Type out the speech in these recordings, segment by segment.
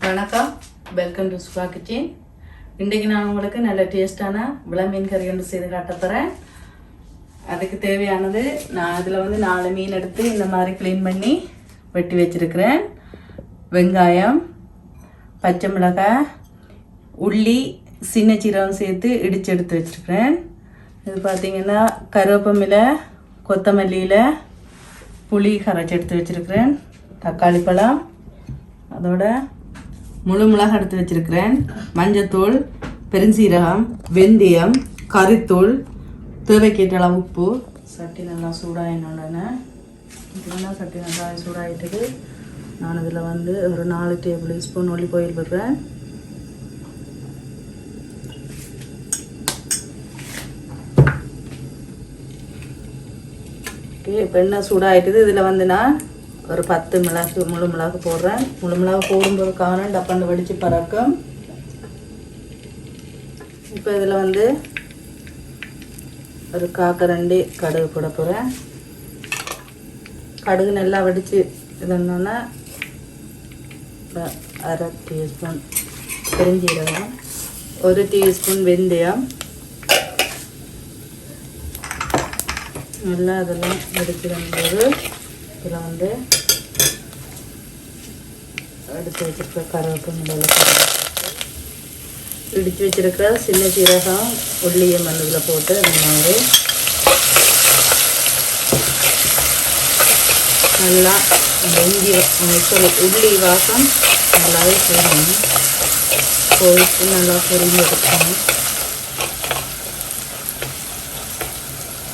வணக்கம், welcome to Subha kitchen. இன்றைக்கு நான் உங்களுக்கு நல்ல டேஸ்டான விளமீன் கறி ஒன்று செய்து காட்டப்போகிறேன். அதுக்கு தேவையானது நான் அதில் 4 மீன் எடுத்து இந்த மாதிரி க்ளீன் பண்ணி வெட்டி வச்சுருக்கிறேன். வெங்காயம், பச்சை மிளகாய், உள்ளி, சின்ன சீரகம் சேர்த்து இடித்து எடுத்து வச்சுருக்கிறேன். இது பார்த்திங்கன்னா கருவேப்பமிலை, கொத்தமல்லியில் புளி கரைச்சி எடுத்து வச்சுருக்கிறேன். தக்காளி பழம், அதோட முழு மிளகாய் எடுத்து வச்சுருக்கிறேன். மஞ்சத்தூள், பெருஞ்சீரகம், வெந்தயம், கறித்தூள், தேவைக்கேற்ற அளவு உப்பு. சட்டி நல்லா சூடாகினோடனே இப்படின்னா சட்டி நல்லா சூடாகிட்டுது. நான் இதில் ஒரு 4 டேபிள் ஸ்பூன் ஒலிவ் ஆயில் போடுறேன். ஓகே, இப்போ என்ன சூடாகிட்டுது. இதில் நான் ஒரு 10 மிளகு முழு மிளகு போடுறேன். முழு மிளகு போடும்போது காரணம் டப்பாண்டு வடித்து பறக்கும். இப்போ இதில் ஒரு காக்கரண்டி கடுகு போட போகிறேன். கடுகு நல்லா வடித்து இதோன்னா 1/2 டீஸ்பூன் பெருஞ்சீரகம், 1 டீஸ்பூன் வெந்தயம், நல்லா அதெல்லாம் வடிக்கிறம்போது இதில் எடுத்து வச்சுருக்க கருவேப்பிலை, இடித்து வச்சுருக்கிற சின்ன சீரகம், உள்ளியை மண்ணில் போட்டு அந்த மாதிரி நல்லா உள்ளி வாசம் நல்லாவே போடணும். போயிட்டு நல்லா பொரிஞ்சு எடுக்கணும்.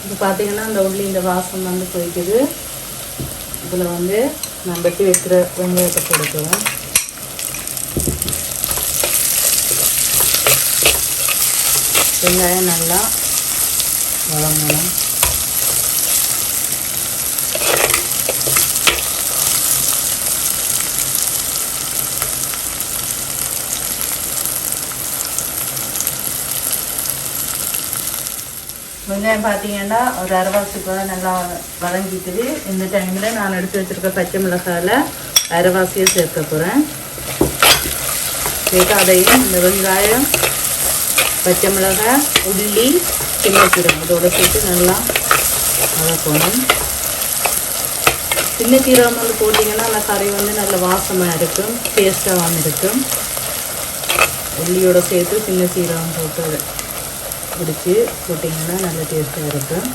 இப்போ பார்த்திங்கன்னா அந்த உள்ளி இந்த வாசம் போய்க்குது. இதில் நான் வெட்டி வைக்கிற வெங்காயத்தை போடுவேன். வெங்காயம் நல்லா வதங்கணும். வெங்காயம் பார்த்தீங்கன்னா ஒரு அரைவாசிக்கு நல்லா வதங்கிக்குது. இந்த டைமில் நான் எடுத்து வச்சுருக்க பச்சை மிளகாயில் அரைவாசியை சேர்க்க போகிறேன். சேர்த்து அதையும் இந்த வெங்காயம், பச்சை மிளகாய், உள்ளி, சின்ன சீரகம் இதோடு சேர்த்து நல்லா வதக்கணும். சின்ன சீரகம் போட்டிங்கன்னா அந்த கறி நல்ல வாசமாக இருக்கும், டேஸ்ட்டாகவும் இருக்கும். உள்ளியோடு சேர்த்து சின்ன சீரகம் போட்டு பிடிச்சி போட்டிங்கன்னா நல்ல டேஸ்ட்டாக இருக்கும்.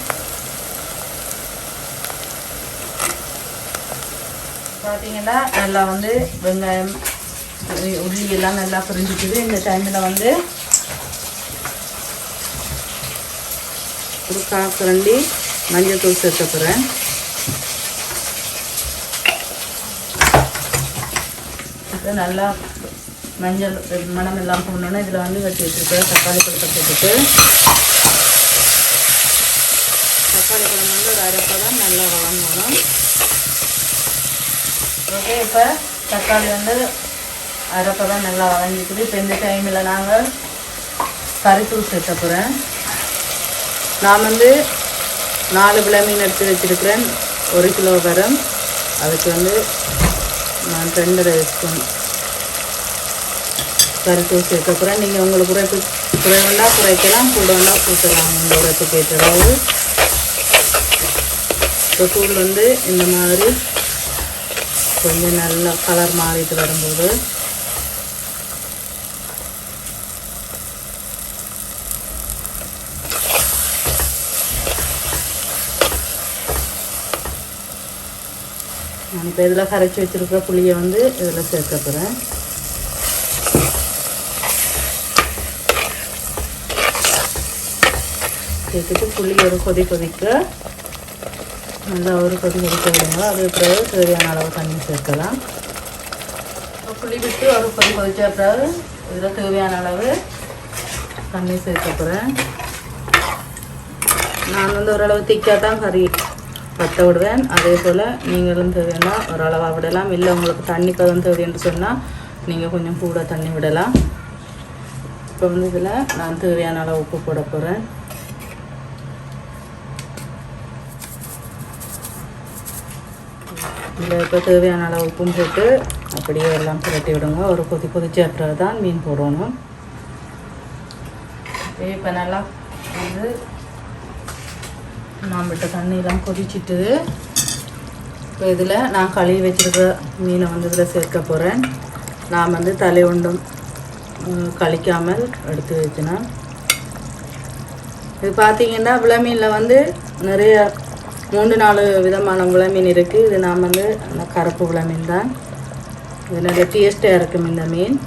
பார்த்தீங்கன்னா நல்லா வெங்காயம், உள்ளி எல்லாம் நல்லா புரிஞ்சிக்குது. இந்த டைமில் ஒரு காக்கரண்டி மஞ்சள் தூள் சேர்க்க போகிறேன். இது நல்லா மஞ்சள் மணம் எல்லாம் போடணுன்னா இதில் வெட்டி வச்சுருக்கேன். தக்காளி பழத்தை போட்டுட்டு தக்காளி பழம் ஒரு அரைப்பழம் நல்லா வதங்கணும். ஓகே, இப்போ தக்காளி அரைப்பழம் நல்லா வதங்கிக்குது. இப்போ இந்த டைமில் நாங்கள் கறித்தூள் சேர்க்க போகிறேன். நான் 4 விளமீன் எடுத்து வச்சுருக்கிறேன். 1 கிலோ வரும். அதுக்கு நான் 2.5 ஸ்பூன் கறித்தூள் சேர்க்க போகிறேன். நீங்கள் உங்களுக்கு குறைவெண்டா குறைக்கலாம், கூடவெண்டா கூட்டலாம். உங்களோட கேட்ட அளவு. இப்போ தூள் இந்த மாதிரி கொஞ்சம் நல்லா கலர் மாறிட்டு வரும்போது நான் இப்போ இதில் கரைச்சி வச்சுருக்கிற புளியை இதில் சேர்க்க போகிறேன். சேர்த்துட்டு புளி ஒரு கொதிக்க நல்லா ஒரு கொதிக்க விடுங்க. அது பிறகு தேவையான அளவு தண்ணி சேர்க்கலாம். புளி விட்டு ஒரு கொதிச்ச பிறகு இதில் தேவையான அளவு தண்ணி சேர்க்க போகிறேன். நான் ஓரளவு திக்காக தான் கறி பற்ற விடுவேன். அதே போல் நீங்களும் தேவைன்னா ஓரளவாக விடலாம். இல்லை உங்களுக்கு தண்ணி பதம் தேவைன்னு சொன்னால் நீங்கள் கொஞ்சம் கூட தண்ணி விடலாம். இப்போ இதில் நான் தேவையான அளவு உப்பு போட போகிறேன். இதில் இப்போ தேவையான அளவு உப்பும் போட்டு அப்படியே எல்லாம் புரட்டி விடுங்க. ஒரு கொதிச்ச அப்புறம் தான் மீன் போடணும். இப்போ நல்லா வந்து நான் விட்ட தண்ணியெல்லாம் கொதிச்சுட்டு இப்போ இதில் நான் கழுவி வச்சுருக்க மீனை வந்து இதில் சேர்க்க போகிறேன். நான் வந்து தலை ஒன்றும் கழிக்காமல் எடுத்து வச்சினேன். இது பார்த்திங்கன்னா விளமீனில் வந்து நிறைய 3-4 விதமான விளமீன் இருக்குது. இது நான் வந்து அந்த கருப்பு விளமீன் தான். இது நல்ல டேஸ்ட்டாக இருக்கும் இந்த மீன்.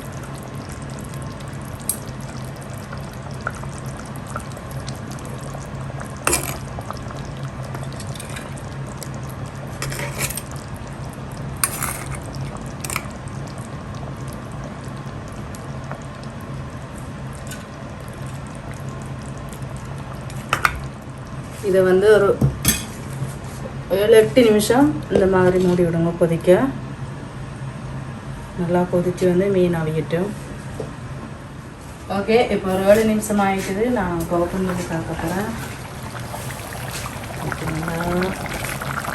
இதை வந்து ஒரு 7-8 நிமிஷம் இந்த மாதிரி மூடி விடுங்க கொதிக்க. நல்லா கொதித்து வந்து மீன் அவிக்கட்டும். ஓகே, இப்போ ஒரு 7 நிமிஷம் ஆகிட்டுது. நான் ஓப்பன் பண்ணி பார்க்க போகிறேன்.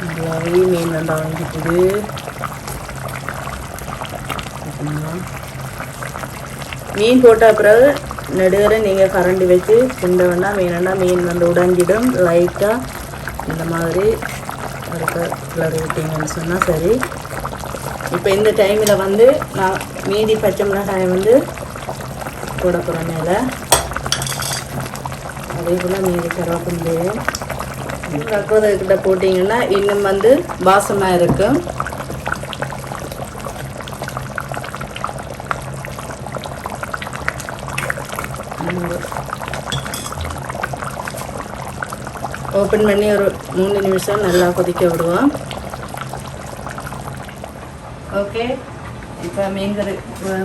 நல்லாவே மீன் வந்து அவிக்கிட்டுது. மீன் போட்ட பிறகு நடுவரை நீங்கள் கரண்டி வச்சு கிண்ட வேண்டாம். மீன் வந்து உடைஞ்சிடும். லைட்டாக இந்த மாதிரி கிளறி விட்டீங்கன்னு சொன்னால் சரி. இப்போ இந்த டைமில் வந்து நான் மீதி பச்சை மிளகாயை வந்து போட போகிறேன் மேலே. அதே போல் மீதி கருவேப்பிலை கற்பூரக்கிட்ட போட்டிங்கன்னா இன்னும் வந்து வாசமாக இருக்கும். ஓப்பன் பண்ணி ஒரு 3 நிமிஷம் நல்லா கொதிக்க விடுவோம். ஓகே, இப்போ மீன் கறி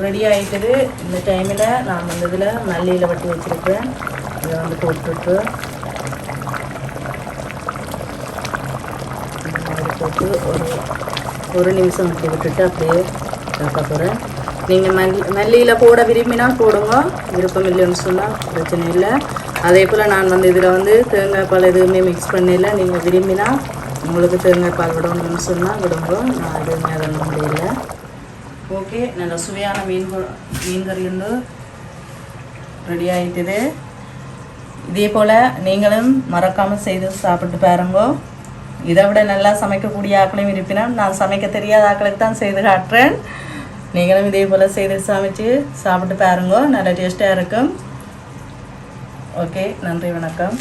ரெடி ஆகிட்டுது. இந்த டைமில் நான் வந்து இதில் மல்லியில் வட்டி வச்சுருக்கேன். இதை வந்து போட்டுட்டு போட்டு ஒரு நிமிஷம் அப்படி விட்டுட்டு அப்படியே பார்க்க போகிறேன். நீங்கள் மல்லியில் போட விரும்பினா போடுங்க, விருப்பம் இல்லைன்னு சொன்னால் பிரச்சனை இல்லை. அதே போல் நான் வந்து இதில் வந்து தேங்காய் பால் எதுவுமே மிக்ஸ் பண்ணல. நீங்கள் விரும்பினா உங்களுக்கு தேங்காய் பால் விடணும்னு சொன்னால் விடுங்க. நான் எதுவுமே அதெல்லாம் முடியல. ஓகே, நல்ல சுவையான மீன் கறி வந்து ரெடி ஆகிட்டுது. இதே போல் நீங்களும் மறக்காமல் செய்து சாப்பிட்டு பாருங்க. இதை விட நல்லா சமைக்கக்கூடிய ஆக்களையும் இருப்பினும் நான் சமைக்க தெரியாத ஆக்களுக்கு தான் செய்து காட்டுறேன். நீங்களும் இதே போல் செய்து சமைச்சு சாப்பிட்டு பாருங்க. நல்ல டேஸ்ட்டாக இருக்கும். ஓகே, நன்றி, வணக்கம்.